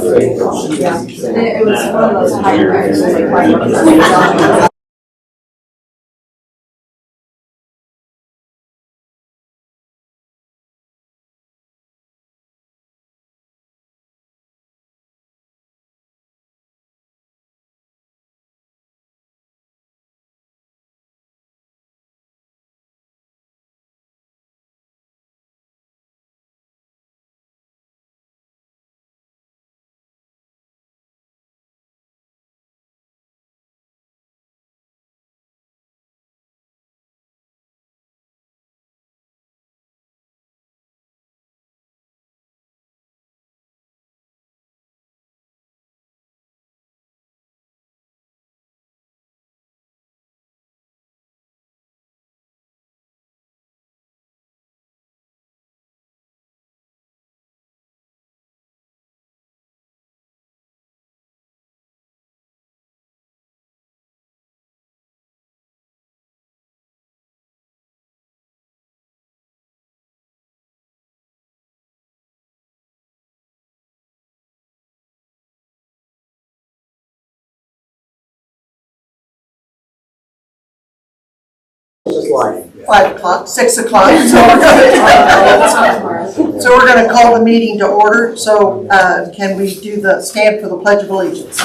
Yeah, it was one of those high. Just like 5 o'clock, 6 o'clock. So we're going to call the meeting to order. So can we do the stand for the Pledge of Allegiance?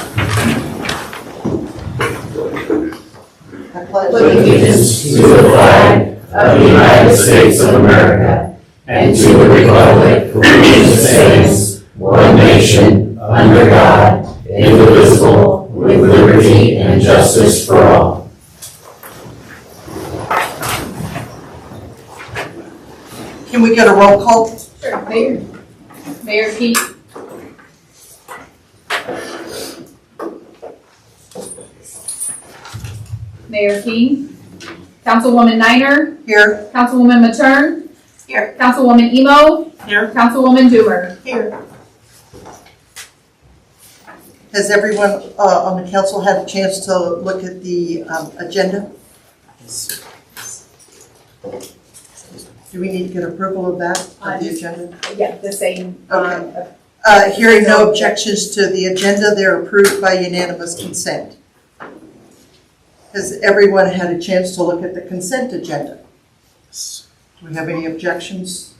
I pledge allegiance to the flag of the United States of America and to the republic for which it stands, one nation, under God, indivisible, with liberty and justice for all. Can we get a roll call? Sure. Mayor Pete. Mayor King. Councilwoman Niner. Here. Councilwoman Matern. Here. Councilwoman Emo. Here. Councilwoman Doomer. Here. Has everyone on the council had a chance to look at the agenda? Do we need to get approval of that, of the agenda? Yeah, the same. Okay. Hearing no objections to the agenda, they're approved by unanimous consent. Has everyone had a chance to look at the consent agenda? Do we have any objections?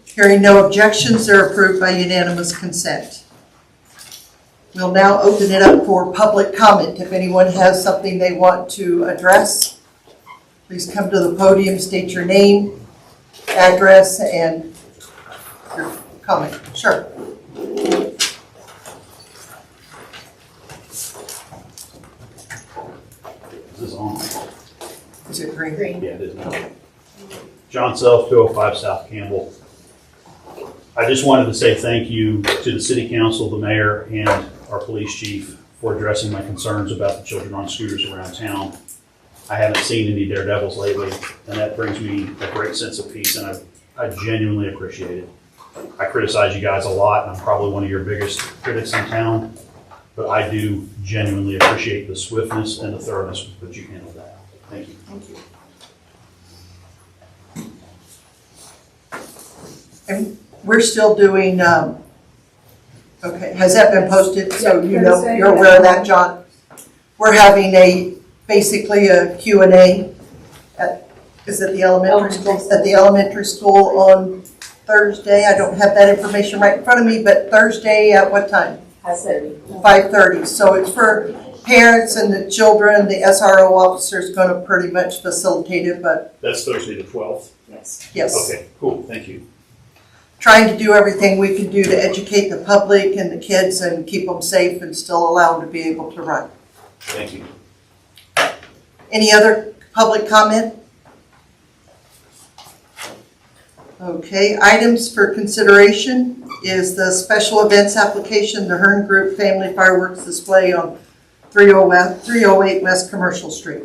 Hearing no objections, they're approved by unanimous consent. We'll now open it up for public comment. If anyone has something they want to address, please come to the podium, state your name, address, and your comment. Sure. Is this on? Is it green? Yeah, it is now. John Self, 205 South Campbell. I just wanted to say thank you to the city council, the mayor, and our police chief for addressing my concerns about the children on scooters around town. I haven't seen any daredevils lately, and that brings me a great sense of peace, and I genuinely appreciate it. I criticize you guys a lot, and I'm probably one of your biggest critics in town, but I do genuinely appreciate the swiftness and the thoroughness with which you handled that. Thank you. Thank you. And we're still doing, okay, has that been posted? So you know, you're aware of that, John? We're having basically a Q&A is it the elementary school? At the elementary school on Thursday. I don't have that information right in front of me, but Thursday at what time? 5:30. So it's for parents and the children. The SRO officer is going to pretty much facilitate it, but That's Thursday the 12th? yes. Okay, cool, thank you. Trying to do everything we can do to educate the public and the kids and keep them safe and still allow them to be able to run. Thank you. Any other public comment? Okay, items for consideration is the special events application, the Hearn Group Family Fireworks Display on 308 West Commercial Street.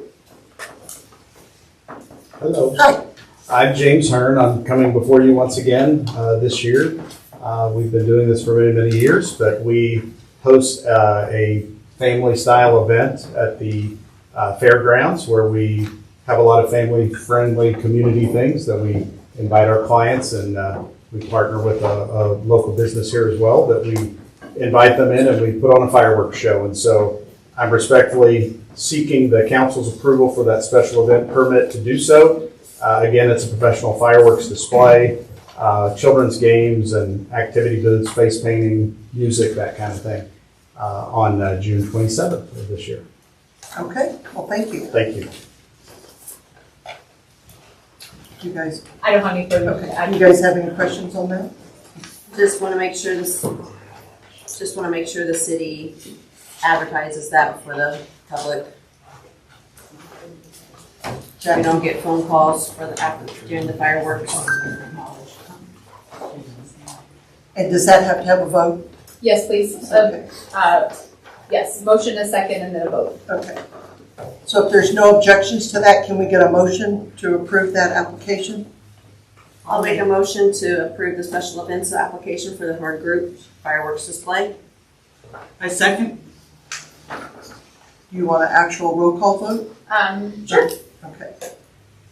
Hello, Hi. I'm James Hearn. I'm coming before you once again this year. We've been doing this for many, many years, but we host a family-style event at the fairgrounds where we have a lot of family-friendly community things that we invite our clients and We partner with a local business here as well that we invite them in and we put on a fireworks show. And so I'm respectfully seeking the council's approval for that special event permit to do so. Again, it's a professional fireworks display, children's games and activity booths, face painting, music, that kind of thing, on June 27th of this year. Okay, well, thank you. Thank you. You guys, I don't have any further to okay, add. you guys have any questions on that? Just want to make sure the city advertises that for the public. We don't get phone calls for during the fireworks. And does that have to have a vote? Yes, please. Okay. Yes, motion a second and then a vote. Okay. So if there's no objections to that, can we get a motion to approve that application? I'll make a motion to approve the special events application for the Horn Group fireworks display. I second. You want an actual roll call vote? Sure. Okay.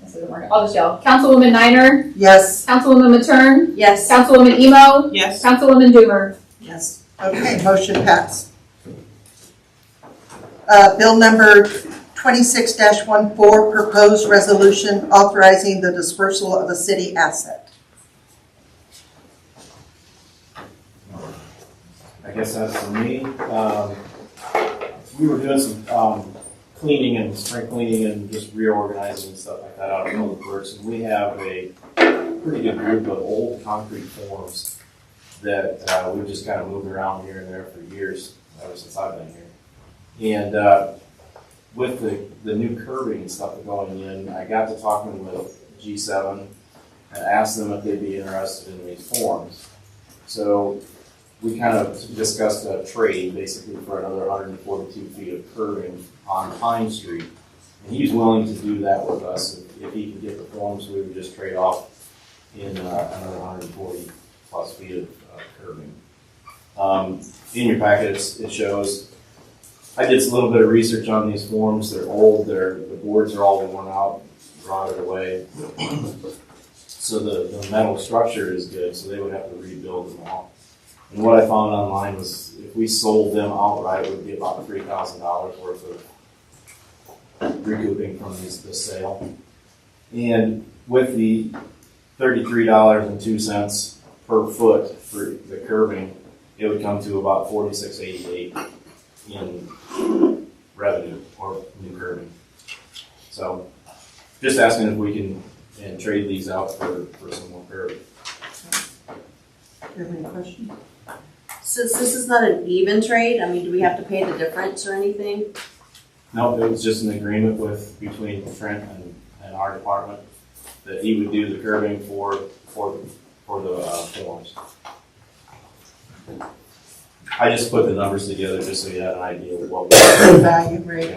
This isn't working. I'll just yell. Councilwoman Niner, Yes? Councilwoman Matern, Yes. Councilwoman Emo, Yes. Councilwoman Doomer. Yes. Okay, motion passed. Bill number 26-14, proposed resolution authorizing the dispersal of a city asset. I guess that's for me. We were doing some cleaning and spring cleaning and just reorganizing and stuff like that out in Public Works. And we have a pretty good group of old concrete forms that we've just kind of moved around here and there for years, ever since I've been here. And with the new curbing and stuff going in, I got to talking with G7 and asked them if they'd be interested in these forms. So we kind of discussed a trade basically for another 142 feet of curbing on Pine Street. And he's willing to do that with us. If he can get the forms, we would just trade off in another 140 plus feet of curbing. In your packet, it shows. I did a little bit of research on these forms. They're old. The boards are all worn out, rotted away. So the metal structure is good, so they would have to rebuild them all. And what I found online was if we sold them outright, it would be about $3,000 worth of recouping from this sale. And with the $33.02 per foot for the curbing, it would come to about $46.88 in revenue or new curbing. So just asking if we can trade these out for some more curbing. Do you have any questions? Since this is not an even trade, I mean, do we have to pay the difference or anything? No, it was just an agreement between Trent and our department that he would do the curbing for the forms. I just put the numbers together just so you had an idea of what we Value rate.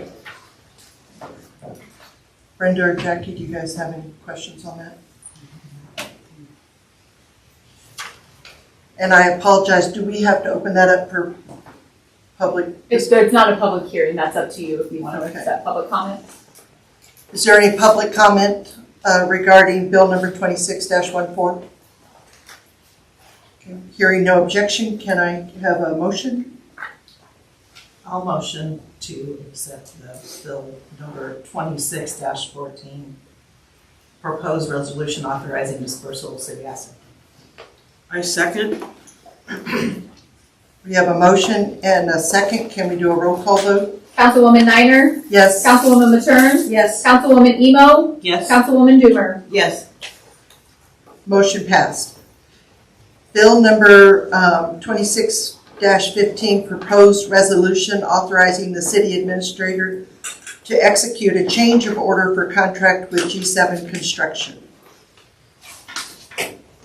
Brenda or Jackie, do you guys have any questions on that? And I apologize, do we have to open that up for public? It's not a public hearing. That's up to you if you want to Okay. accept public comment. Is there any public comment regarding bill number 26-14? Okay, hearing no objection, can I have a motion? I'll motion to accept the bill number 26-14, proposed resolution authorizing dispersal of city asset. I second. We have a motion and a second. Can we do a roll call vote? Councilwoman Niner, Yes? Councilwoman Matern, Yes. Councilwoman Emo, Yes. Councilwoman Doomer. Yes. Motion passed. Bill number 26-15, proposed resolution authorizing the city administrator to execute a change of order for contract with G7 Construction.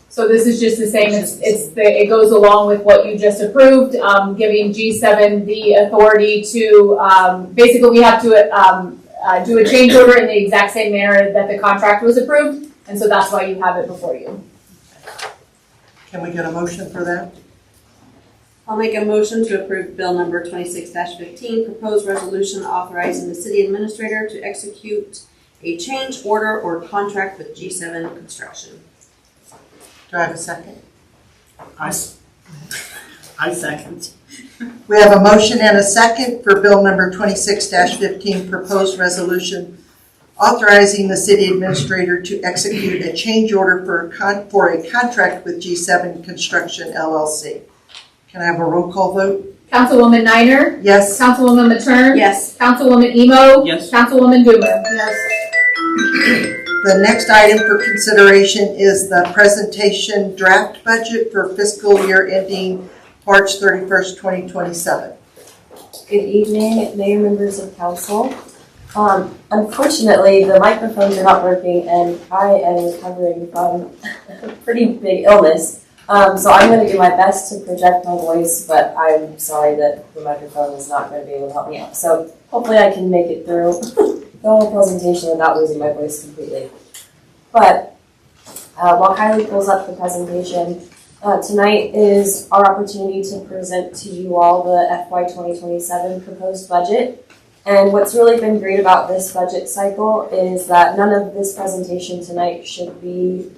So this is just the same, it goes along with what you just approved, giving G7 the authority to, basically we have to do a change order in the exact same manner that the contract was approved, and so that's why you have it before you. Can we get a motion for that? I'll make a motion to approve bill number 26-15, proposed resolution authorizing the city administrator to execute a change order or contract with G7 Construction. Do I have a second? I second. We have a motion and a second for bill number 26-15, proposed resolution authorizing the city administrator to execute a change order for a contract with G7 Construction LLC. Can I have a roll call vote? Councilwoman Niner, Yes? Councilwoman Matern, Yes. Councilwoman Emo, Yes. Councilwoman Doomer. Yes. The next item for consideration is the presentation draft budget for fiscal year ending March 31st, 2027. Good evening, Mayor, members of council. Unfortunately, the microphones are not working and I am recovering from a pretty big illness. So I'm going to do my best to project my voice, but I'm sorry that the microphone is not going to be able to help me out. So hopefully I can make it through the whole presentation without losing my voice completely. But while Kylie pulls up the presentation, tonight is our opportunity to present to you all the FY 2027 proposed budget. And what's really been great about this budget cycle is that none of this presentation tonight should be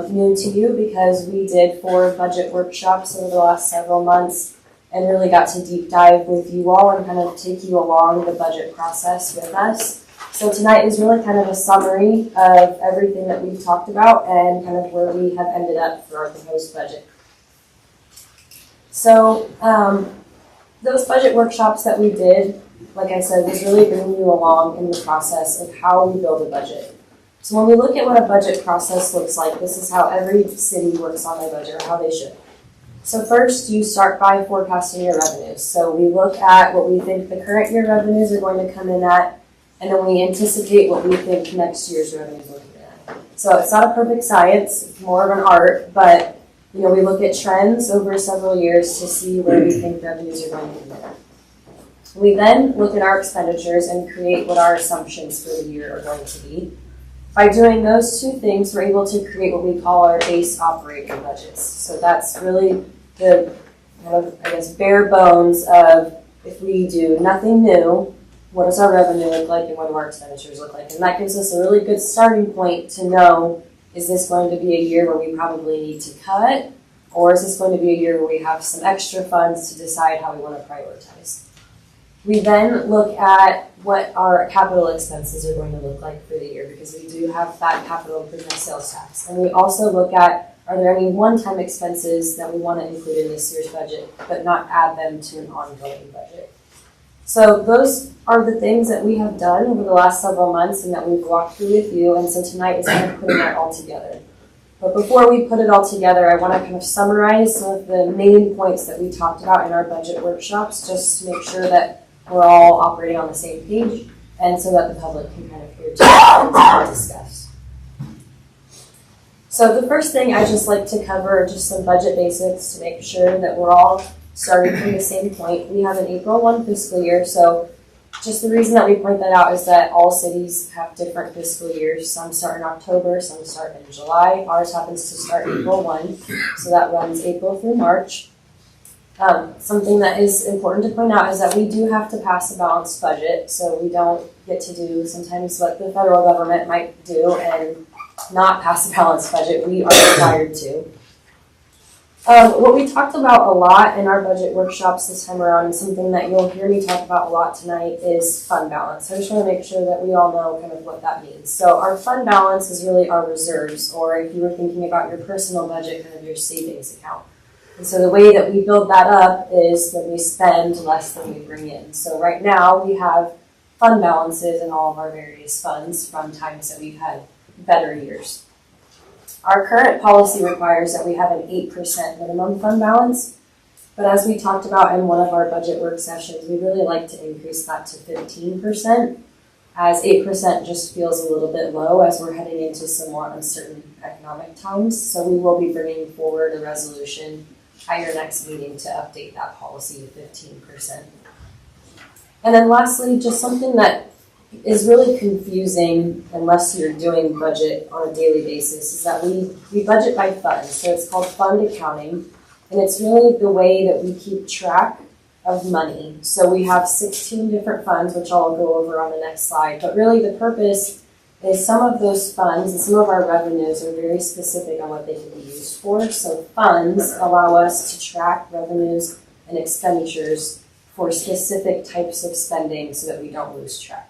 new to you, because we did 4 budget workshops over the last several months and really got to deep dive with you all and kind of take you along the budget process with us. So tonight is really kind of a summary of everything that we've talked about and kind of where we have ended up for our proposed budget. So those budget workshops that we did, like I said, was really bringing you along in the process of how we build a budget. So when we look at what a budget process looks like, this is how every city works on their budget, or how they should. So first, you start by forecasting your revenues. So we look at what we think the current year revenues are going to come in at, and then we anticipate what we think next year's revenues will come in at. So it's not a perfect science, it's more of an art, but we look at trends over several years to see where we think revenues are going to come in at. We then look at our expenditures and create what our assumptions for the year are going to be. By doing those two things, we're able to create what we call our base operating budgets. So that's really the kind of, bare bones of, if we do nothing new, what does our revenue look like and what do our expenditures look like? And that gives us a really good starting point to know, is this going to be a year where we probably need to cut? Or is this going to be a year where we have some extra funds to decide how we want to prioritize? We then look at what our capital expenses are going to look like for the year, because we do have that capital improvement sales tax. And we also look at, are there any one-time expenses that we want to include in this year's budget, but not add them to an ongoing budget. So those are the things that we have done over the last several months and that we've walked through with you. And so tonight is kind of putting that all together. But before we put it all together, I want to kind of summarize some of the main points that we talked about in our budget workshops, just to make sure that we're all operating on the same page, and so that the public can kind of hear to discuss. So the first thing I just like to cover are just some budget basics to make sure that we're all starting from the same point. We have an April 1 fiscal year, so just the reason that we point that out is that all cities have different fiscal years. Some start in October, some start in July. Ours happens to start April 1, so that runs April through March. Something that is important to point out is that we do have to pass a balanced budget, so we don't get to do sometimes what the federal government might do and not pass a balanced budget. We are required to. What we talked about a lot in our budget workshops this time around, and something that you'll hear me talk about a lot tonight, is fund balance. So I just want to make sure that we all know kind of what that means. So our fund balance is really our reserves, or if you were thinking about your personal budget, kind of your savings account. And so the way that we build that up is that we spend less than we bring in. So right now we have fund balances in all of our various funds from times that we've had better years. Our current policy requires that we have an 8% minimum fund balance, but as we talked about in one of our budget work sessions, we really like to increase that to 15%, as 8% just feels a little bit low as we're heading into some more uncertain economic times. So we will be bringing forward a resolution at your next meeting to update that policy to 15%. And then lastly, just something that is really confusing unless you're doing budget on a daily basis is that we budget by fund. So it's called fund accounting, and it's really the way that we keep track of money. So we have 16 different funds, which I'll go over on the next slide, but really the purpose is some of those funds and some of our revenues are very specific on what they can be used for. for. So funds allow us to track revenues and expenditures for specific types of spending so that we don't lose track.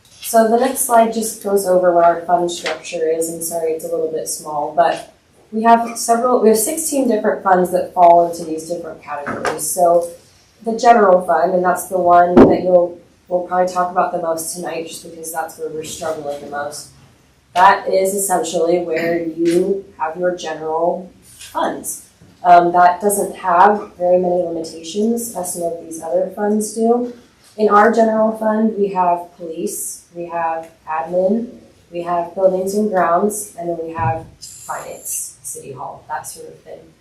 So the next slide just goes over what our fund structure is, and sorry it's a little bit small, but we have 16 different funds that fall into these different categories. So the general fund, and that's the one that we'll probably talk about the most tonight just because that's where we're struggling the most. That is essentially where you have your general funds. That doesn't have very many limitations as some of these other funds do. In our general fund, we have police, we have admin, we have buildings and grounds, and then we have finance, city hall, that sort of thing.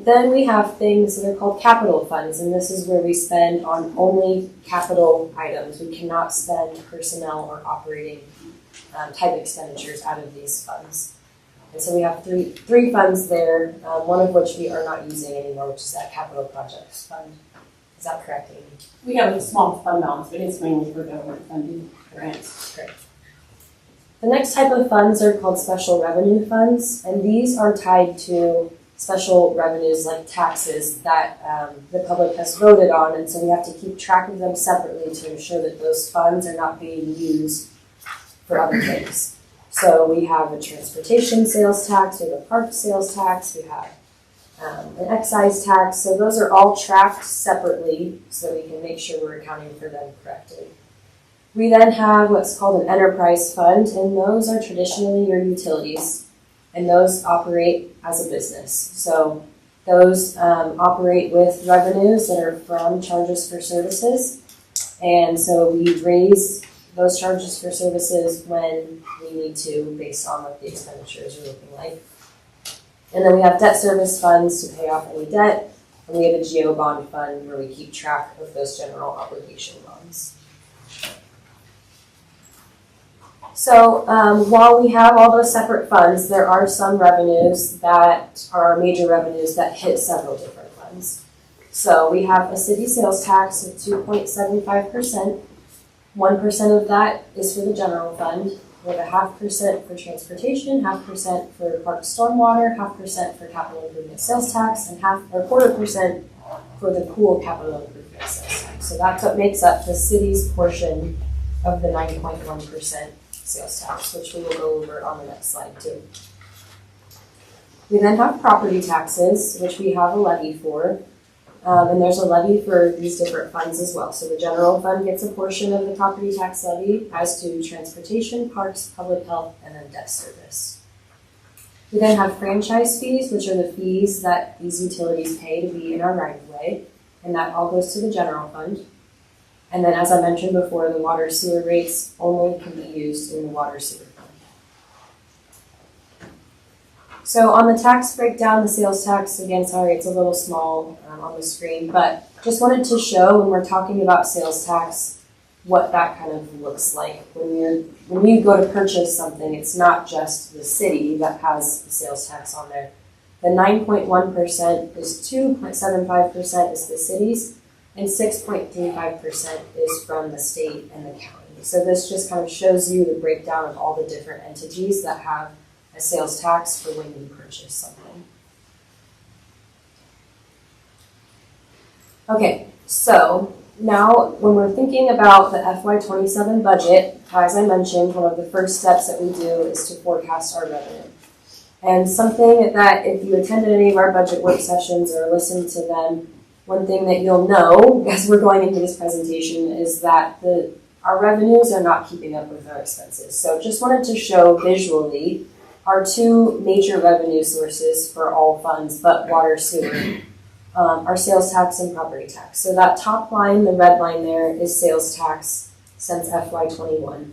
Then we have things that are called capital funds, and this is where we spend on only capital items. We cannot spend personnel or operating type expenditures out of these funds. And so we have three funds there, one of which we are not using anymore, which is that capital projects fund. Is that correct, Amy? We have a small fund balance, but it's mainly for government funding grants. Great. The next type of funds are called special revenue funds, and these are tied to special revenues like taxes that the public has voted on, and so we have to keep track of them separately to ensure that those funds are not being used for other things. So we have a transportation sales tax, we have a park sales tax, we have an excise tax, so those are all tracked separately so that we can make sure we're accounting for them correctly. We then have what's called an enterprise fund, and those are traditionally your utilities, and those operate as a business. So those operate with revenues that are from charges for services, and so we raise those charges for services when we need to based on what the expenditures are looking like. And then we have debt service funds to pay off any debt, and we have a GO bond fund where we keep track of those general obligation bonds. So while we have all those separate funds, there are some revenues that are major revenues that hit several different funds. So we have a city sales tax of 2.75%. 1% of that is for the general fund. We have a 0.5% for transportation, 0.5% for park stormwater, 0.5% for capital improvement sales tax, and 0.25% for the pool capital improvement sales tax. So that's what makes up the city's portion of the 9.1% sales tax, which we will go over on the next slide too. We then have property taxes, which we have a levy for. And there's a levy for these different funds as well. So the general fund gets a portion of the property tax levy, as do transportation, parks, public health, and then debt service. We then have franchise fees, which are the fees that these utilities pay to be in our right of way, and that all goes to the general fund. And then, as I mentioned before, the water sewer rates only can be used in the water sewer fund. So on the tax breakdown, the sales tax, again, sorry, it's a little small on the screen, but just wanted to show when we're talking about sales tax, what that kind of looks like. When you go to purchase something, it's not just the city that has the sales tax on there. The 9.1% is 2.75% is the cities, and 6.35% is from the state and the county. So this just kind of shows you the breakdown of all the different entities that have a sales tax for when you purchase something. Okay, so now when we're thinking about the FY27 budget, as I mentioned, one of the first steps that we do is to forecast our revenue. And something that if you attended any of our budget work sessions or listened to them, one thing that you'll know as we're going into this presentation is that our revenues are not keeping up with our expenses. So just wanted to show visually our two major revenue sources for all funds but water sewer are sales tax and property tax. So that top line, the red line there, is sales tax since FY21.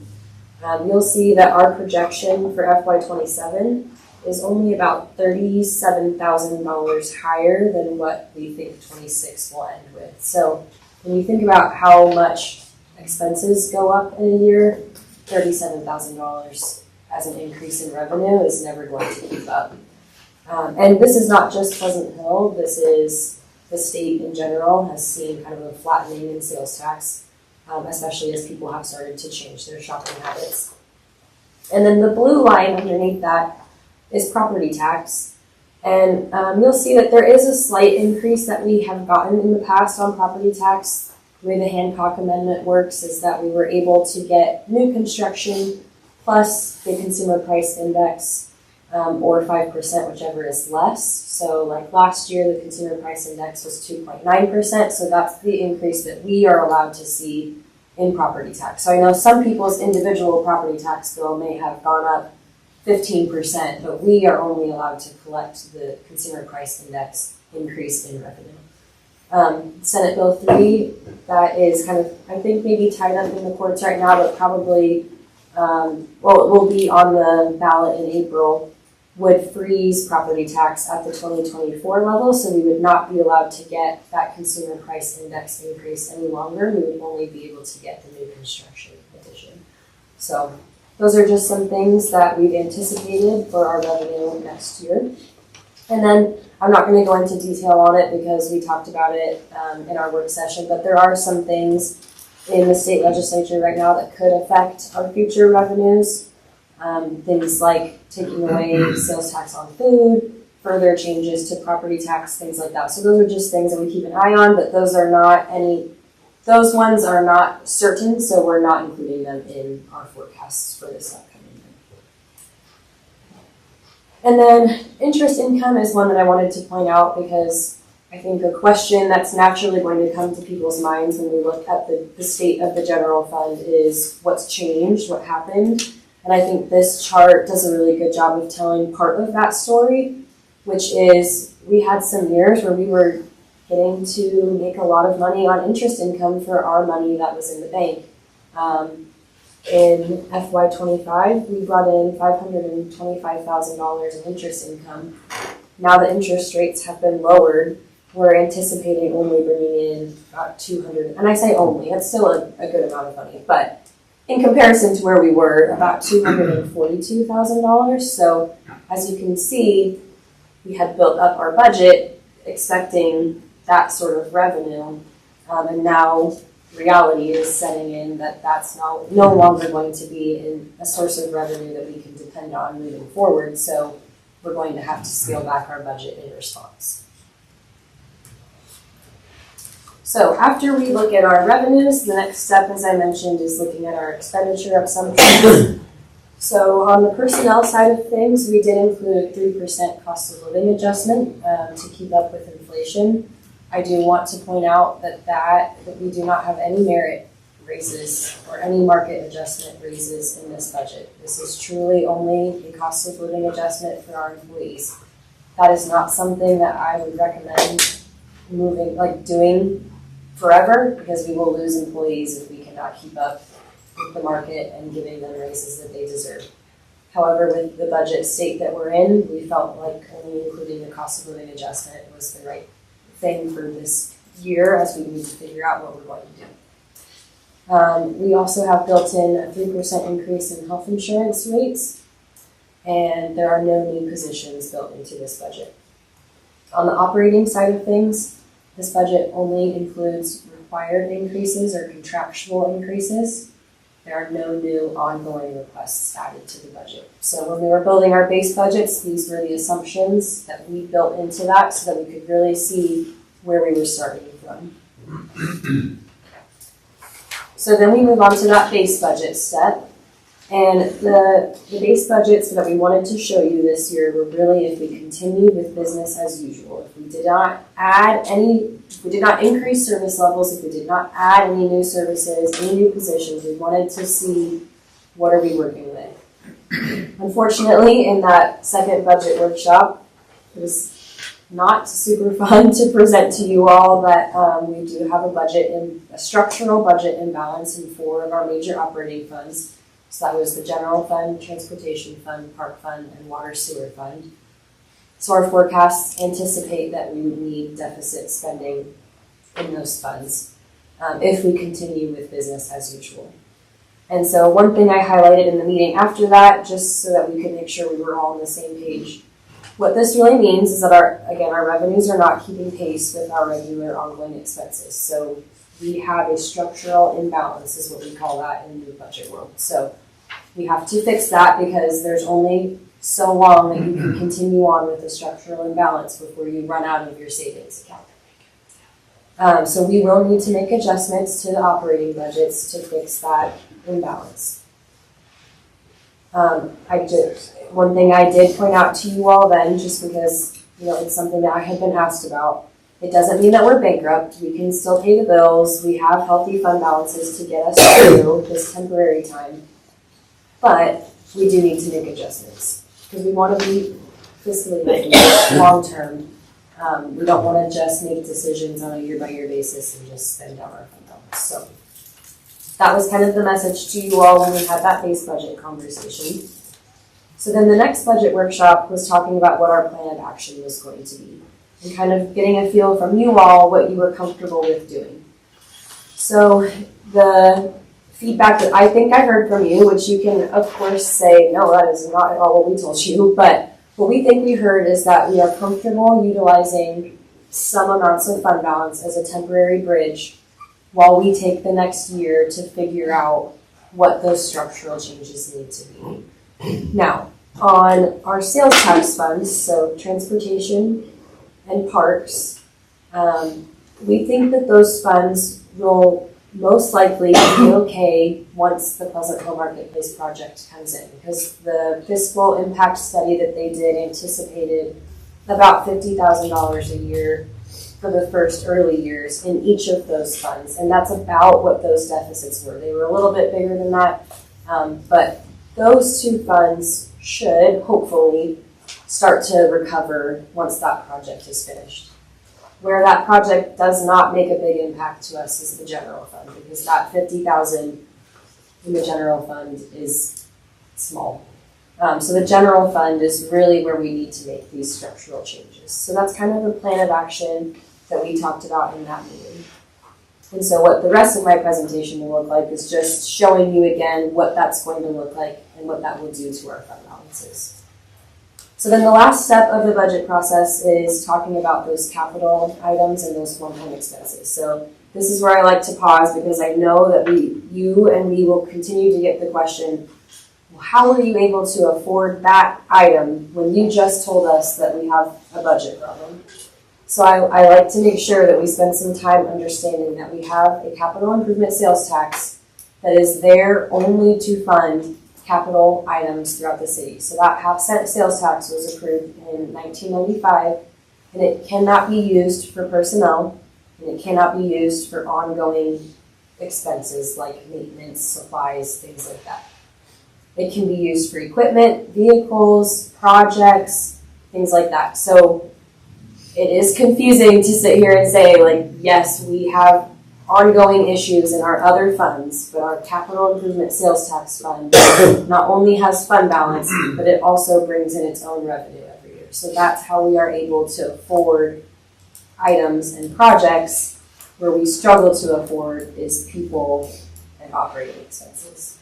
You'll see that our projection for FY27 is only about $37,000 higher than what we think 26 will end with. So when you think about how much expenses go up in a year, $37,000 as an increase in revenue is never going to keep up. And this is not just Pleasant Hill, this is the state in general has seen kind of a flattening in sales tax, especially as people have started to change their shopping habits. And then the blue line underneath that is property tax. And you'll see that there is a slight increase that we have gotten in the past on property tax. The way the Hancock Amendment works is that we were able to get new construction plus the consumer price index, or 5%, whichever is less. So like last year, the consumer price index was 2.9%, so that's the increase that we are allowed to see in property tax. So I know some people's individual property tax bill may have gone up 15%, but we are only allowed to collect the consumer price index increase in revenue. Senate Bill 3, that is kind of, I think, maybe tied up in the courts right now, but probably, it will be on the ballot in April, would freeze property tax at the 2024 level, so we would not be allowed to get that consumer price index increase any longer. We would only be able to get the new construction addition. So those are just some things that we've anticipated for our revenue next year. And then I'm not going to go into detail on it because we talked about it in our work session, but there are some things in the state legislature right now that could affect our future revenues. Things like taking away sales tax on food, further changes to property tax, things like that. So those are just things that we keep an eye on, but those ones are not certain, so we're not including them in our forecasts for this upcoming year. And then interest income is one that I wanted to point out because I think a question that's naturally going to come to people's minds when we look at the state of the general fund is what's changed, what happened. And I think this chart does a really good job of telling part of that story, which is we had some years where we were getting to make a lot of money on interest income for our money that was in the bank. In FY25, we brought in $525,000 in interest income. Now the interest rates have been lowered. We're anticipating only bringing in about $200,000, and I say only, it's still a good amount of money, but in comparison to where we were, about $242,000. So as you can see, we had built up our budget expecting that sort of revenue, and now reality is setting in that that's no longer going to be a source of revenue that we can depend on moving forward. So we're going to have to scale back our budget in response. So after we look at our revenues, the next step, as I mentioned, is looking at our expenditure assumptions. So on the personnel side of things, we did include a 3% cost of living adjustment to keep up with inflation. I do want to point out that we do not have any merit raises or any market adjustment raises in this budget. This is truly only a cost of living adjustment for our employees. That is not something that I would recommend doing forever, because we will lose employees if we cannot keep up with the market and giving them raises that they deserve. However, with the budget state that we're in, we felt like only including the cost of living adjustment was the right thing for this year as we need to figure out what we're going to do. We also have built in a 3% increase in health insurance rates, and there are no new positions built into this budget. On the operating side of things, this budget only includes required increases or contractual increases. There are no new ongoing requests added to the budget. So when we were building our base budgets, these were the assumptions that we built into that so that we could really see where we were starting from. So then we move on to that base budget step. And the base budgets that we wanted to show you this year were really if we continued with business as usual. If we did not increase service levels, if we did not add any new services, any new positions, we wanted to see what are we working with. Unfortunately, in that second budget workshop, it was not super fun to present to you all that we do have a structural budget imbalance in 4 of our major operating funds. So that was the general fund, transportation fund, park fund, and water sewer fund. So our forecasts anticipate that we would need deficit spending in those funds if we continue with business as usual. And so one thing I highlighted in the meeting after that, just so that we could make sure we were all on the same page. What this really means is that our revenues are not keeping pace with our regular ongoing expenses. So we have a structural imbalance is what we call that in the budget world. So We have to fix that because there's only so long that you can continue on with the structural imbalance before you run out of your savings account. So we will need to make adjustments to the operating budgets to fix that imbalance. One thing I did point out to you all then, just because, it's something that I had been asked about, it doesn't mean that we're bankrupt. We can still pay the bills. We have healthy fund balances to get us through this temporary time. But we do need to make adjustments because we want to be fiscally healthy long term. We don't want to just make decisions on a year-by-year basis and just spend down our fund balance. So that was kind of the message to you all when we had that base budget conversation. So then the next budget workshop was talking about what our plan of action was going to be and kind of getting a feel from you all what you were comfortable with doing. So the feedback that I think I heard from you, which you can of course say, no, that is not at all what we told you, but what we think we heard is that we are comfortable utilizing some amounts of fund balance as a temporary bridge while we take the next year to figure out what those structural changes need to be. Now, on our sales tax funds, so transportation and parks, we think that those funds will most likely be okay once the Pleasant Hill Marketplace project comes in, because the fiscal impact study that they did anticipated about $50,000 a year for the first early years in each of those funds, and that's about what those deficits were. They were a little bit bigger than that, but those two funds should hopefully start to recover once that project is finished. Where that project does not make a big impact to us is the general fund, because that $50,000 in the general fund is small. So the general fund is really where we need to make these structural changes. So that's kind of the plan of action that we talked about in that meeting. And so what the rest of my presentation will look like is just showing you again what that's going to look like and what that will do to our fund balances. So then the last step of the budget process is talking about those capital items and those one-time expenses. So this is where I like to pause because I know that you and we will continue to get the question, well, how were you able to afford that item when you just told us that we have a budget problem? So I like to make sure that we spend some time understanding that we have a capital improvement sales tax that is there only to fund capital items throughout the city. So that half-cent sales tax was approved in 1995, and it cannot be used for personnel, and it cannot be used for ongoing expenses like maintenance, supplies, things like that. It can be used for equipment, vehicles, projects, things like that. So it is confusing to sit here and say, like, yes, we have ongoing issues in our other funds, but our capital improvement sales tax fund not only has fund balance, but it also brings in its own revenue every year. So that's how we are able to afford items and projects. Where we struggle to afford is people and operating expenses.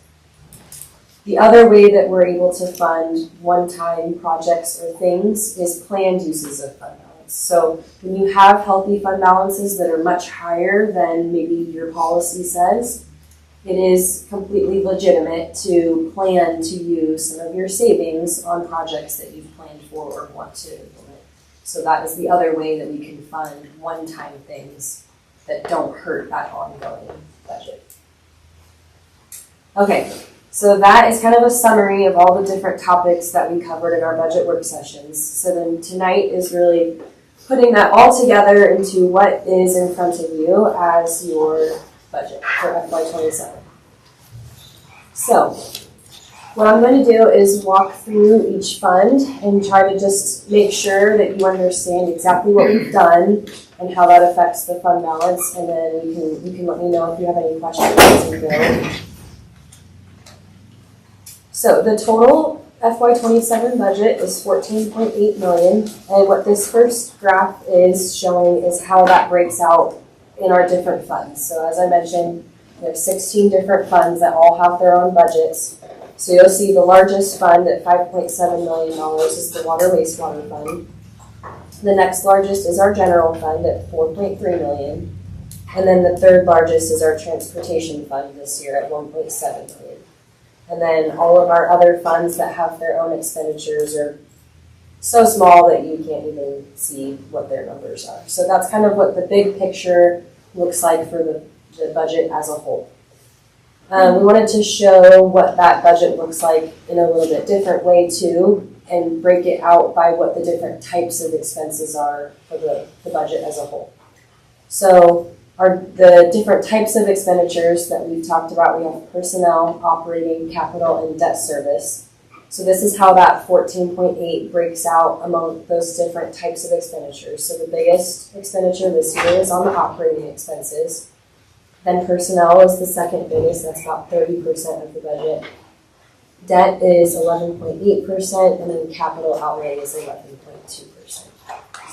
The other way that we're able to fund one-time projects or things is planned uses of fund balance. So when you have healthy fund balances that are much higher than maybe your policy says, it is completely legitimate to plan to use some of your savings on projects that you've planned for or want to implement. So that is the other way that we can fund one-time things that don't hurt that ongoing budget. Okay, so that is kind of a summary of all the different topics that we covered in our budget work sessions. So then tonight is really putting that all together into what is in front of you as your budget for FY27. So what I'm going to do is walk through each fund and try to just make sure that you understand exactly what we've done and how that affects the fund balance, and then you can let me know if you have any questions as we go. So the total FY27 budget is $14.8 million, and what this first graph is showing is how that breaks out in our different funds. So as I mentioned, there are 16 different funds that all have their own budgets. So you'll see the largest fund at $5.7 million is the Water Wastewater Fund. The next largest is our General Fund at $4.3 million. And then the third largest is our Transportation Fund this year at $1.7 million. And then all of our other funds that have their own expenditures are so small that you can't even see what their numbers are. So that's kind of what the big picture looks like for the budget as a whole. We wanted to show what that budget looks like in a little bit different way too, and break it out by what the different types of expenses are for the budget as a whole. So the different types of expenditures that we've talked about, we have personnel, operating, capital, and debt service. So this is how that 14.8 breaks out among those different types of expenditures. So the biggest expenditure this year is on the operating expenses. Then personnel is the second biggest, that's about 30% of the budget. Debt is 11.8%, and then capital outlay is 11.2%. So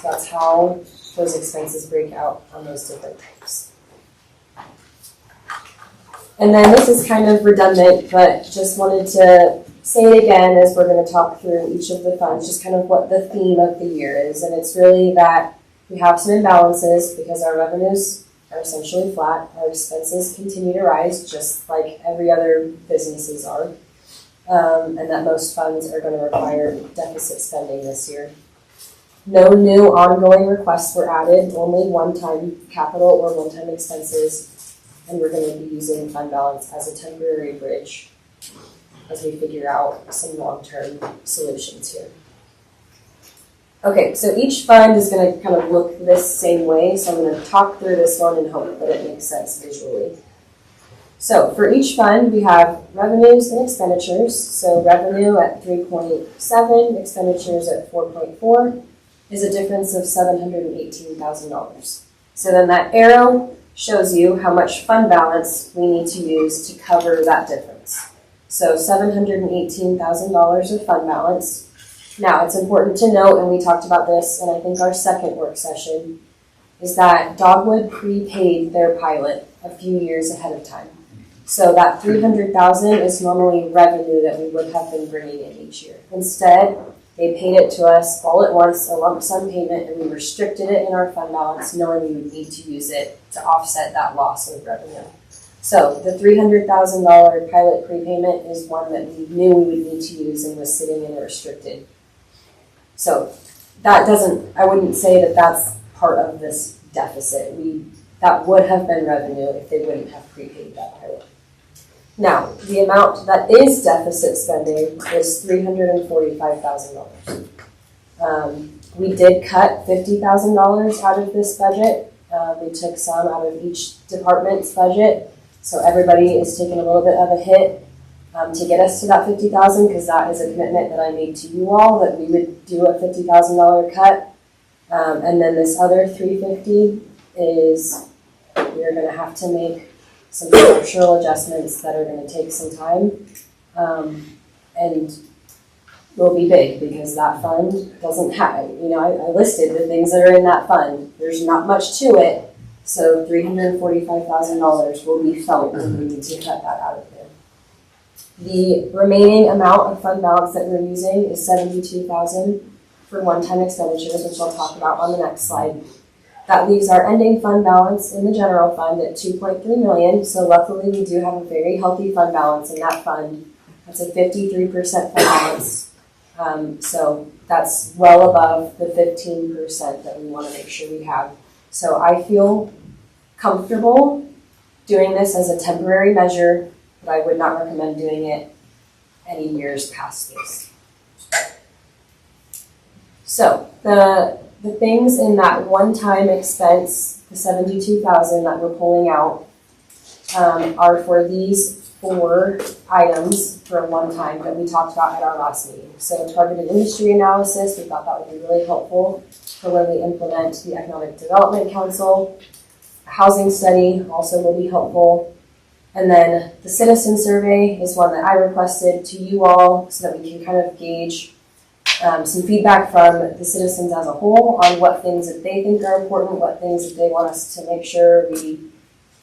that's how those expenses break out on those different types. And then this is kind of redundant, but just wanted to say it again as we're going to talk through each of the funds, just kind of what the theme of the year is. And it's really that we have some imbalances because our revenues are essentially flat. Our expenses continue to rise just like every other businesses are. And that most funds are going to require deficit spending this year. No new ongoing requests were added, only one-time capital or one-time expenses, and we're going to be using fund balance as a temporary bridge as we figure out some long-term solutions here. Okay, so each fund is going to kind of look this same way, so I'm going to talk through this one and hope that it makes sense visually. So for each fund, we have revenues and expenditures. So revenue at 3.7, expenditures at 4.4 is a difference of $718,000. So then that arrow shows you how much fund balance we need to use to cover that difference. So $718,000 of fund balance. Now it's important to note, and we talked about this in I think our second work session, is that Dogwood prepaid their pilot a few years ahead of time. So that $300,000 is normally revenue that we would have been bringing in each year. Instead, they paid it to us all at once, a lump sum payment, and we restricted it in our fund balance, knowing we would need to use it to offset that loss of revenue. So the $300,000 pilot prepayment is one that we knew we would need to use and was sitting in a restricted. So that doesn't, I wouldn't say that that's part of this deficit. That would have been revenue if they wouldn't have prepaid that pilot. Now, the amount that is deficit spending is $345,000. We did cut $50,000 out of this budget. We took some out of each department's budget. So everybody is taking a little bit of a hit to get us to that $50,000, because that is a commitment that I made to you all that we would do a $50,000 cut. And then this other $350,000 is we're going to have to make some structural adjustments that are going to take some time and will be big, because that fund doesn't have, I listed the things that are in that fund. There's not much to it, so $345,000 will be felt when we need to cut that out of there. The remaining amount of fund balance that we're using is $72,000 for one-time expenditures, which I'll talk about on the next slide. That leaves our ending fund balance in the general fund at $2.3 million. So luckily we do have a very healthy fund balance in that fund. That's a 53% fund balance. So that's well above the 15% that we want to make sure we have. So I feel comfortable doing this as a temporary measure, but I would not recommend doing it any years past this. So the things in that one-time expense, the $72,000 that we're pulling out, are for these 4 items for a one-time that we talked about at our last meeting. So targeted industry analysis, we thought that would be really helpful for when we implement the Economic Development Council. A housing study also will be helpful. And then the citizen survey is one that I requested to you all so that we can kind of gauge some feedback from the citizens as a whole on what things that they think are important, what things that they want us to make sure we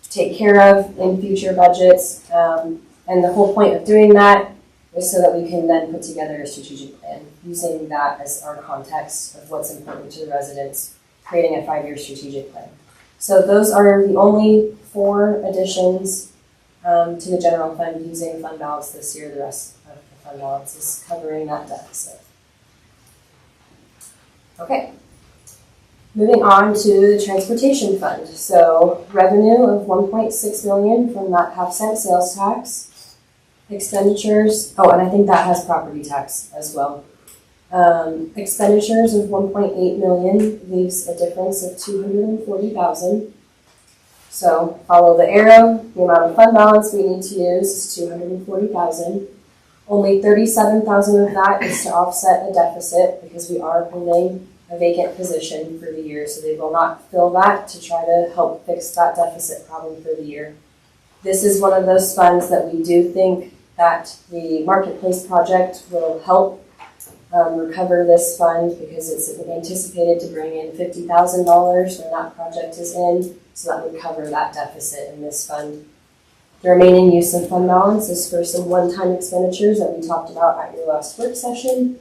take care of in future budgets. And the whole point of doing that is so that we can then put together a strategic plan, using that as our context of what's important to the residents, creating a 5-year strategic plan. So those are the only 4 additions to the general fund using fund balance this year. The rest of the fund balance is covering that deficit. Okay. Moving on to the transportation fund. So revenue of $1.6 million from that half-cent sales tax. Expenditures, and I think that has property tax as well. Expenditures of $1.8 million leaves a difference of $240,000. So follow the arrow, the amount of fund balance we need to use is $240,000. Only $37,000 of that is to offset a deficit because we are holding a vacant position for the year, so they will not fill that to try to help fix that deficit problem for the year. This is one of those funds that we do think that the marketplace project will help recover this fund because it's anticipated to bring in $50,000 when that project is in, so that would cover that deficit in this fund. The remaining use of fund balance is for some one-time expenditures that we talked about at your last work session,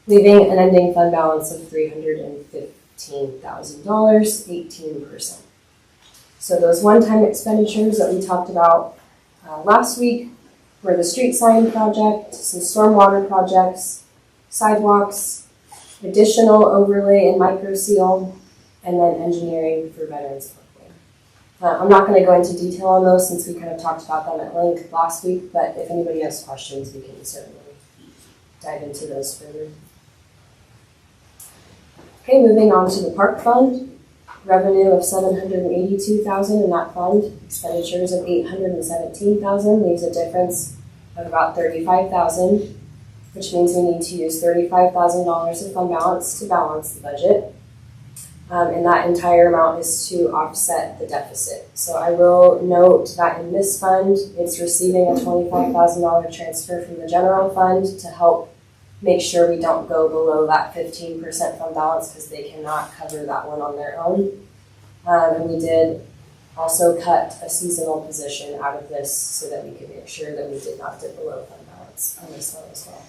leaving an ending fund balance of $315,000, 18%. So those one-time expenditures that we talked about last week were the street sign project, some stormwater projects, sidewalks, additional overlay and micro seal, and then engineering for Veterans Parkway. I'm not going to go into detail on those since we kind of talked about them at length last week, but if anybody has questions, we can certainly dive into those further. Okay, moving on to the park fund. Revenue of $782,000 in that fund. Expenditures of $817,000 leaves a difference of about $35,000, which means we need to use $35,000 of fund balance to balance the budget. And that entire amount is to offset the deficit. So I will note that in this fund, it's receiving a $25,000 transfer from the general fund to help make sure we don't go below that 15% fund balance because they cannot cover that one on their own. And we did also cut a seasonal position out of this so that we could make sure that we did not dip below fund balance on this one as well.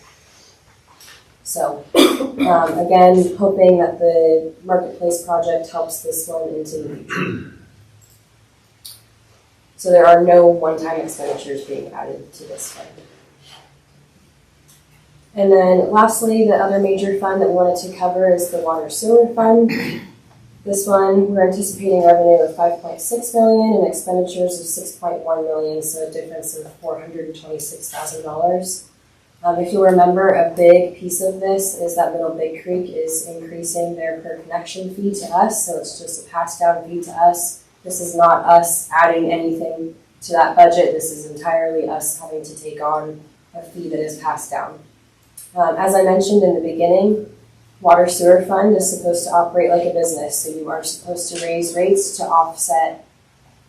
So again, hoping that the marketplace project helps this one into the future. So there are no one-time expenditures being added to this fund. And then lastly, the other major fund that we wanted to cover is the water sewer fund. This one, we're anticipating revenue of $5.6 million and expenditures of $6.1 million, so a difference of $426,000. If you remember, a big piece of this is that Middle Big Creek is increasing their per connection fee to us, so it's just a pass down fee to us. This is not us adding anything to that budget. This is entirely us having to take on a fee that is passed down. As I mentioned in the beginning, Water Sewer Fund is supposed to operate like a business, so you are supposed to raise rates to offset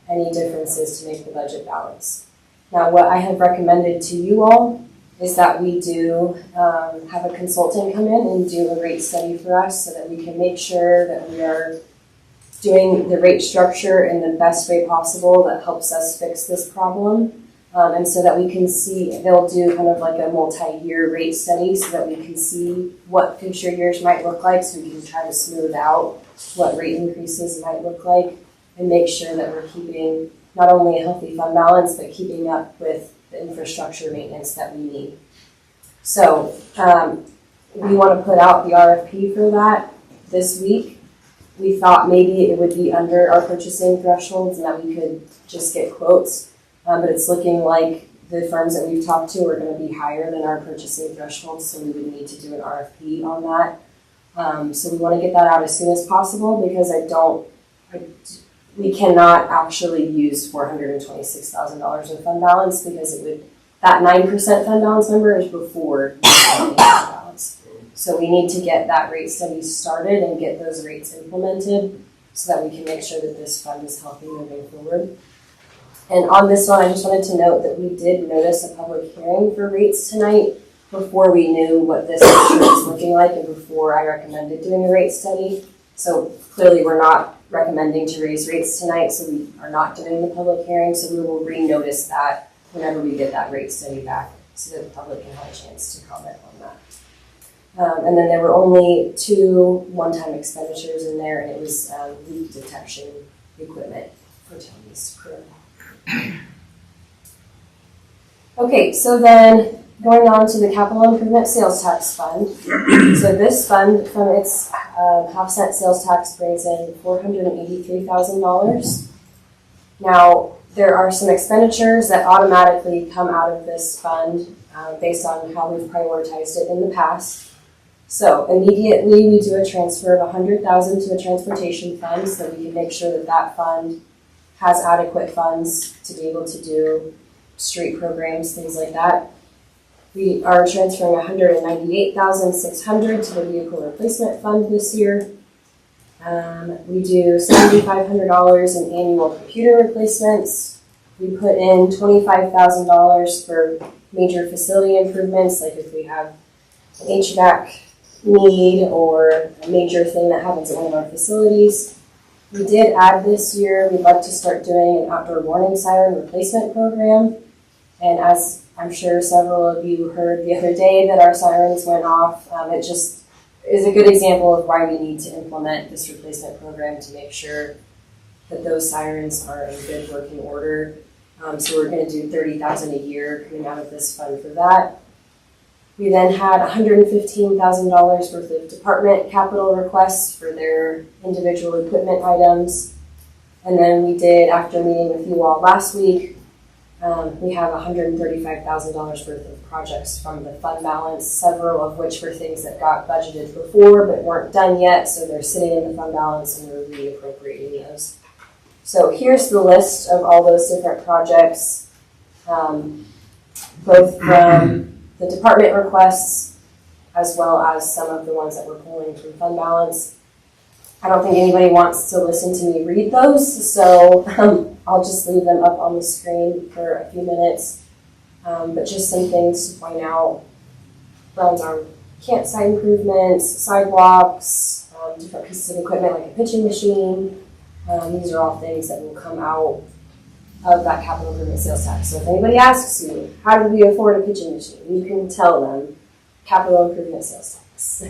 any differences to make the budget balance. Now, what I have recommended to you all is that we do have a consultant come in and do a rate study for us so that we can make sure that we are doing the rate structure in the best way possible that helps us fix this problem. And so that we can see, they'll do kind of like a multi-year rate study so that we can see what future years might look like, so we can try to smooth out what rate increases might look like and make sure that we're keeping not only a healthy fund balance, but keeping up with the infrastructure maintenance that we need. So we want to put out the RFP for that this week. We thought maybe it would be under our purchasing thresholds and that we could just get quotes. But it's looking like the firms that we've talked to are going to be higher than our purchasing threshold, so we would need to do an RFP on that. So we want to get that out as soon as possible because we cannot actually use $426,000 of fund balance because that 9% fund balance number is before the fund balance. So we need to get that rate study started and get those rates implemented so that we can make sure that this fund is healthy moving forward. And on this one, I just wanted to note that we did notice a public hearing for rates tonight before we knew what this was looking like and before I recommended doing a rate study. So clearly we're not recommending to raise rates tonight, so we are not doing the public hearing, so we will re-notice that whenever we get that rate study back so that the public can have a chance to comment on that. And then there were only 2 one-time expenditures in there, and it was leak detection equipment for Tony's crew. Okay, so then going on to the capital improvement sales tax fund. So this fund from its half-cent sales tax brings in $483,000. Now, there are some expenditures that automatically come out of this fund based on how we've prioritized it in the past. So immediately we do a transfer of $100,000 to a transportation fund so we can make sure that that fund has adequate funds to be able to do street programs, things like that. We are transferring $198,600 to the vehicle replacement fund this year. We do $7,500 in annual computer replacements. We put in $25,000 for major facility improvements, like if we have an HVAC need or a major thing that happens at one of our facilities. We did add this year, we'd like to start doing an outdoor warning siren replacement program. And as I'm sure several of you heard the other day that our sirens went off, it just is a good example of why we need to implement this replacement program to make sure that those sirens are in good working order. So we're going to do $30,000 a year coming out of this fund for that. We then had $115,000 worth of department capital requests for their individual equipment items. And then we did, after meeting with you all last week, we have $135,000 worth of projects from the fund balance, several of which were things that got budgeted before but weren't done yet, so they're sitting in the fund balance and we're reappropriating those. So here's the list of all those different projects, both from the department requests as well as some of the ones that we're pulling from fund balance. I don't think anybody wants to listen to me read those, so I'll just leave them up on the screen for a few minutes. But just some things to point out. Runs on campsite improvements, sidewalks, different pieces of equipment like a pitching machine. These are all things that will come out of that capital improvement sales tax. So if anybody asks you, how did we afford a pitching machine? You can tell them capital improvement sales tax.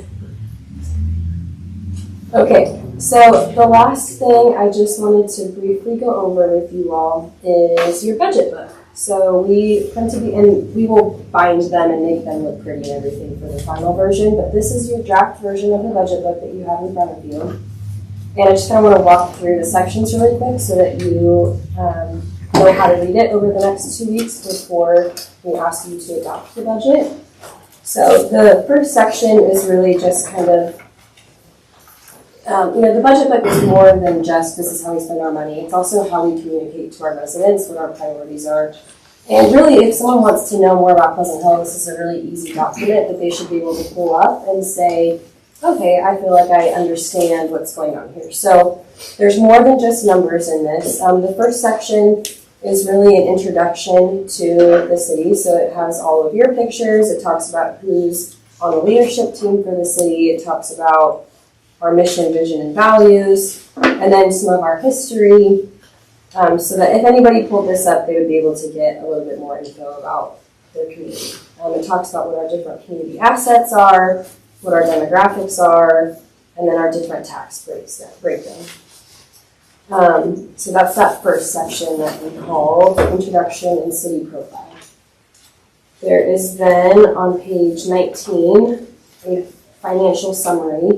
Okay, so the last thing I just wanted to briefly go over with you all is your budget book. So we will bind them and make them look pretty and everything for the final version, but this is your draft version of the budget book that you have in front of you. And I just kind of want to walk through the sections really quick so that you know how to read it over the next 2 weeks before we ask you to adopt the budget. So the first section is really just kind of the budget book is more than just this is how we spend our money. It's also how we communicate to our residents what our priorities are. And really, if someone wants to know more about Pleasant Hill, this is a really easy document that they should be able to pull up and say, okay, I feel like I understand what's going on here. So there's more than just numbers in this. The first section is really an introduction to the city. So it has all of your pictures. It talks about who's on the leadership team for the city. It talks about our mission, vision, and values, and then some of our history, so that if anybody pulled this up, they would be able to get a little bit more info about their community. It talks about what our different community assets are, what our demographics are, and then our different tax breakdown. So that's that first section that we called Introduction and City Profile. There is then on page 19 a financial summary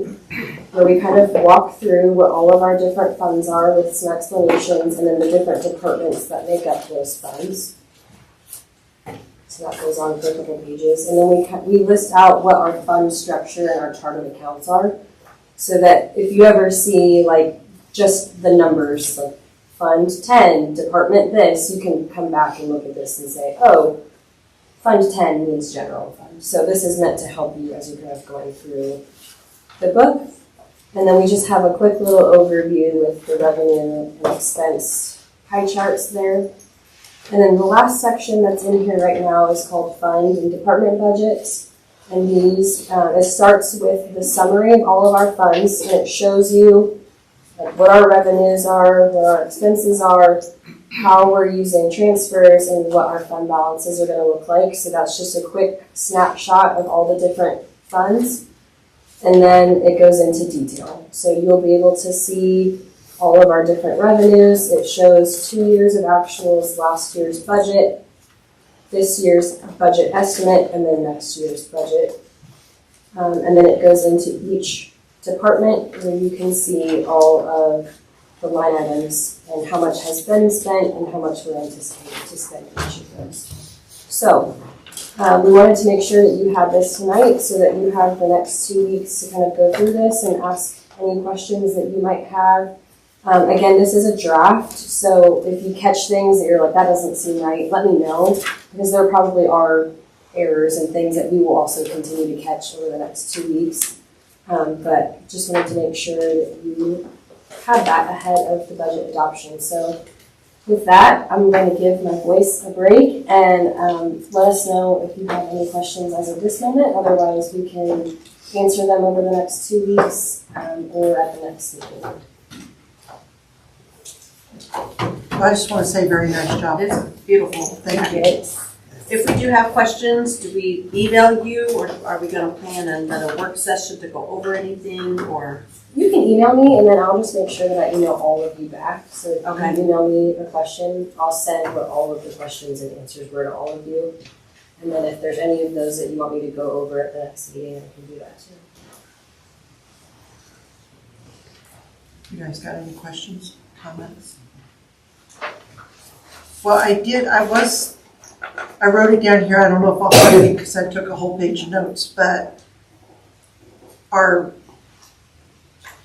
where we kind of walk through what all of our different funds are with some explanations and then the different departments that make up those funds. So that goes on for a couple pages. And then we list out what our fund structure and our chart of accounts are so that if you ever see like just the numbers, like Fund 10, Department this, you can come back and look at this and say, oh, Fund 10 means general fund. So this is meant to help you as you're kind of going through the book. And then we just have a quick little overview with the revenue and expense pie charts there. And then the last section that's in here right now is called Fund and Department Budgets. And these, it starts with the summary of all of our funds, and it shows you like what our revenues are, what our expenses are, how we're using transfers, and what our fund balances are going to look like. So that's just a quick snapshot of all the different funds. And then it goes into detail. So you'll be able to see all of our different revenues. It shows 2 years of actuals, last year's budget. this year's budget estimate and then next year's budget. And then it goes into each department where you can see all of the line items and how much has been spent and how much we're anticipating to spend each of those. So, we wanted to make sure that you have this tonight so that you have the next 2 weeks to kind of go through this and ask any questions that you might have. Again, this is a draft, so if you catch things that you're like, that doesn't seem right, let me know, because there probably are errors and things that we will also continue to catch over the next 2 weeks. But just wanted to make sure that you have that ahead of the budget adoption. So with that, I'm going to give my voice a break and let us know if you have any questions as of this moment. Otherwise, we can answer them over the next 2 weeks or at the next meeting. I just want to say very nice job. It's beautiful. Thank you. If we do have questions, do we email you, or are we gonna plan another work session to go over anything, or? You can email me and then I'll just make sure that I email all of you back. So if Okay. you email me a question, I'll send what all of the questions and answers were to all of you. And then if there's any of those that you want me to go over at the next meeting, I can do that too. You guys got any questions, comments? Well, I wrote it down here, I don't know if I'll find it because I took a whole page of notes, but our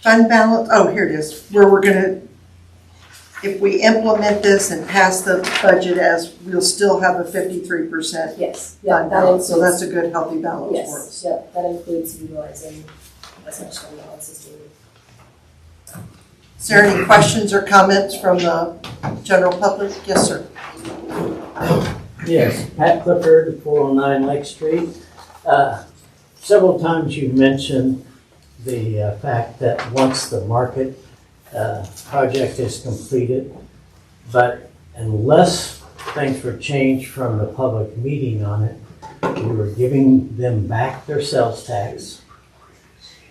fund balance, oh, here it is, where we're gonna, if we implement this and pass the budget as, we'll still have a 53% Yes, yeah, fund that balance, so includes, that's a good, healthy balance for us. yes, yep, that includes utilizing as much fund balance as needed. Is there any questions or comments from the general public? Yes, sir. Yes, Pat Clifford, 409 Lake Street. Several times you mentioned the fact that once the market project is completed, but unless things were changed from the public meeting on it, you were giving them back their sales tax,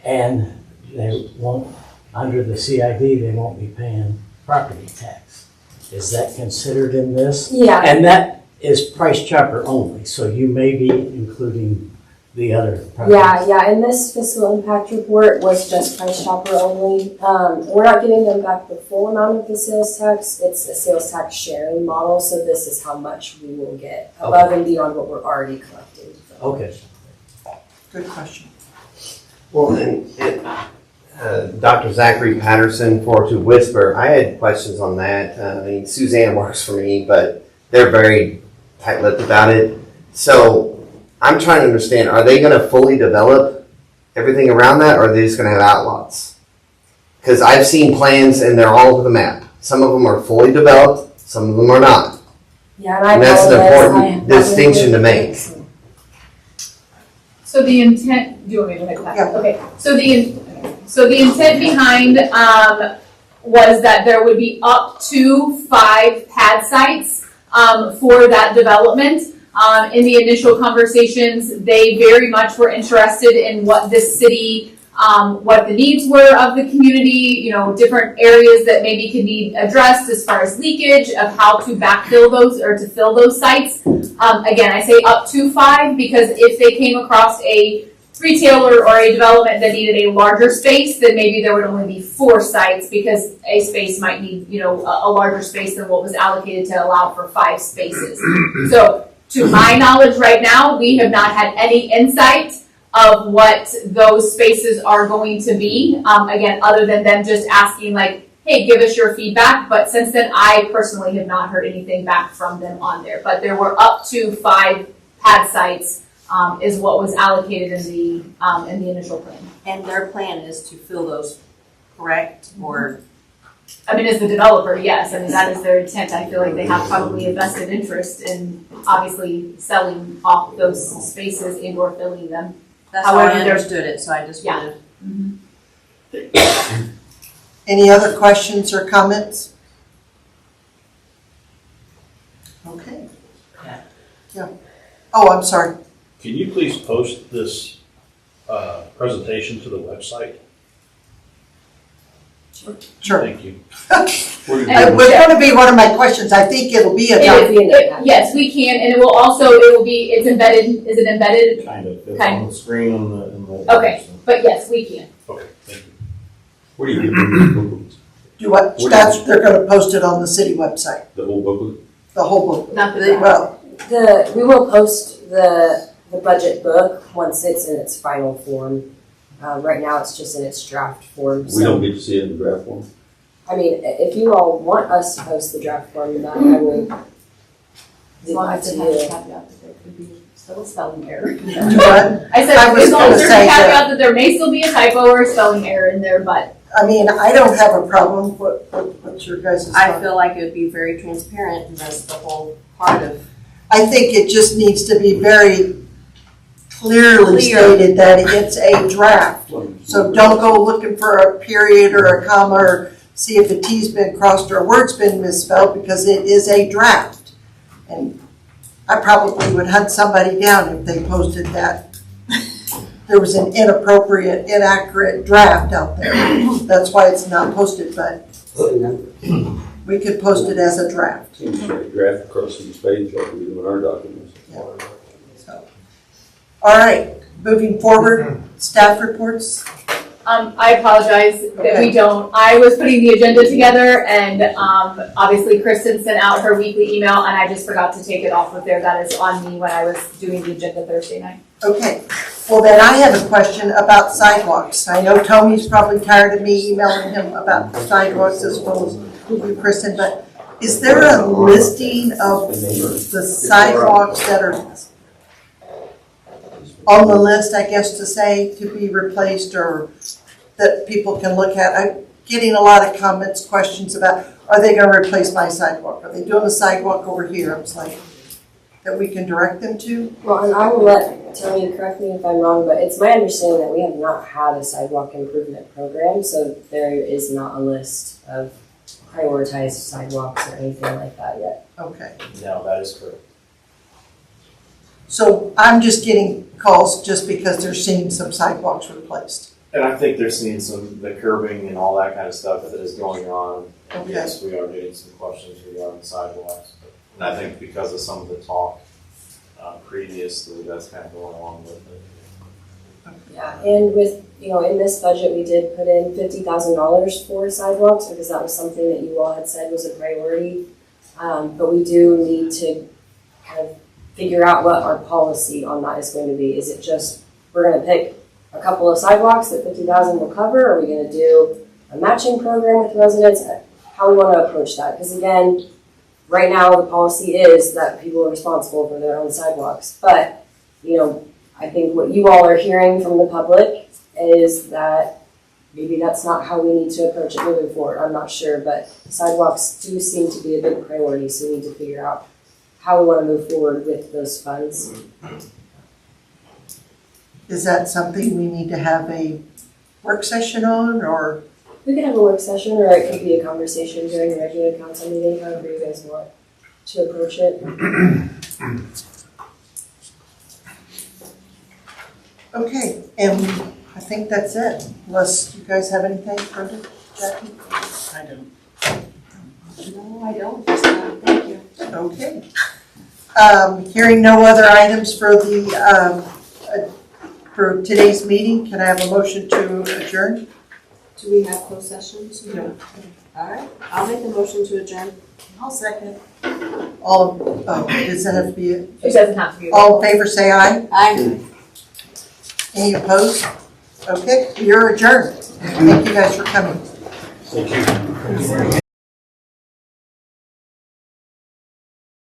and they won't, under the CID, they won't be paying property tax. Is that considered in this? Yeah, And that is Price Chopper only, so you may be including the other projects. yeah, and this fiscal impact report was just Price Chopper only. We're not giving them back the full amount of the sales tax. It's a sales tax sharing model, so this is how much we will get above and beyond what we're already collecting. Okay. Good question. Well, and Dr. Zachary Patterson, 402 Whisper, I had questions on that. I mean, Suzanne works for me, but they're very tight-lipped about it. So I'm trying to understand, are they going to fully develop everything around that, or are they just going to have outlots? Because I've seen plans and they're all over the map. Some of them are fully developed, some of them are not. Yeah, and I And that's an apologize. important I have not distinction to been make. So the intent, do you want me to hit that? Yeah. Okay, so the intent behind, was that there would be up to 5 pad sites, for that development. In the initial conversations, they very much were interested in what this city, what the needs were of the community, you know, different areas that maybe could need addressed as far as leakage, of how to backfill those or to fill those sites. Again, I say up to 5 because if they came across a retailer or a development that needed a larger space, then maybe there would only be 4 sites because a space might need, you know, a larger space than what was allocated to allow for 5 spaces. So to my knowledge right now, we have not had any insight of what those spaces are going to be. Again, other than them just asking like, hey, give us your feedback. But since then, I personally have not heard anything back from them on there. But there were up to 5 pad sites is what was allocated in the initial plan. And their plan is to fill those, correct, or? I mean, as the developer, yes, I mean, that is their intent. I feel like they have probably a vested interest in obviously selling off those spaces and or filling them. That's how I However, there's- understood it, so I just Yeah. wanted. Any other questions or comments? Okay. Yeah. Oh, I'm sorry. Can you please post this presentation to the website? Sure. Thank you. It was gonna be one of my questions. I think it'll be a It doc. is, yes, we can, and it will be, it's embedded, is it embedded? Kind of, it's Kind on the screen in the. Okay. But yes, we can. Okay, thank you. Where do you get these booklets? Do what, that's, they're gonna post it on the city website, The whole booklet? the whole book. Not the, Well, We will post the budget book once it's in its final form. Right now, it's just in its draft form. We So, don't get to see it in draft form? I mean, if you all want us to post the draft form, then I will As do long that as to it has a you. caveat that there could be still a spelling error. do what? I said, I was as long as gonna there's a say that- caveat that there may still be a typo or a spelling error in there, but I mean, I don't have a problem. What's your guys' I thought? feel like it would be very transparent, and that's the whole part of. I think it just needs to be very clearly stated that it's a draft. So don't go looking for a period or a comma or see if a T's been crossed or a word's been misspelled, because it is a draft. And I probably would hunt somebody down if they posted that there was an inappropriate, inaccurate draft out there. That's why it's not posted, but we could post it as a draft. Seems like draft across the page like we do in our documents. So, all right, moving forward, staff reports. I apologize that we don't. I was putting the agenda together and obviously Kristen sent out her weekly email and I just forgot to take it off of there. That is on me when I was doing the agenda Thursday night. Okay, well then I have a question about sidewalks. I know Tony's probably tired of me emailing him about sidewalks as well as you, Kristen, but is there a listing of the sidewalks that are on the list, I guess to say, to be replaced or that people can look at? I'm getting a lot of comments, questions about, are they gonna replace my sidewalk? Are they doing a sidewalk over here? I was like, that we can direct them to? Well, and I will let Tony correct me if I'm wrong, but it's my understanding that we have not had a sidewalk improvement program, so there is not a list of prioritized sidewalks or anything like that yet. Okay. No, that is correct. So I'm just getting calls just because they're seeing some sidewalks replaced. And I think they're seeing the curbing and all that kind of stuff that is going on. Okay. Yes, we are getting some questions regarding sidewalks. And I think because of some of the talk previously, that's kind of going along with it. Yeah, and with, in this budget, we did put in $50,000 for sidewalks because that was something that you all had said was a priority. But we do need to kind of figure out what our policy on that is going to be. Is it just, we're gonna pick a couple of sidewalks that 50,000 will cover? Are we gonna do a matching program with residents? How we wanna approach that? Because again, right now the policy is that people are responsible for their own sidewalks. But, I think what you all are hearing from the public is that maybe that's not how we need to approach it moving forward. I'm not sure, but sidewalks do seem to be a big priority, so we need to figure out how we want to move forward with those funds. Is that something we need to have a work session on, or? We could have a work session, or it could be a conversation during a regular council meeting, however you guys want to approach it. Okay, and I think that's it, unless you guys have anything further, Jackie? I don't. No, I don't. Thank you. Okay. Hearing no other items for for today's meeting, can I have a motion to adjourn? Do we have closed sessions? No. All right, I'll make a motion to adjourn. I'll second. Does that have to be it? It doesn't have to be. All in favor, say aye. Aye. Any opposed? Okay, you're adjourned. Thank you guys for coming. Thank you.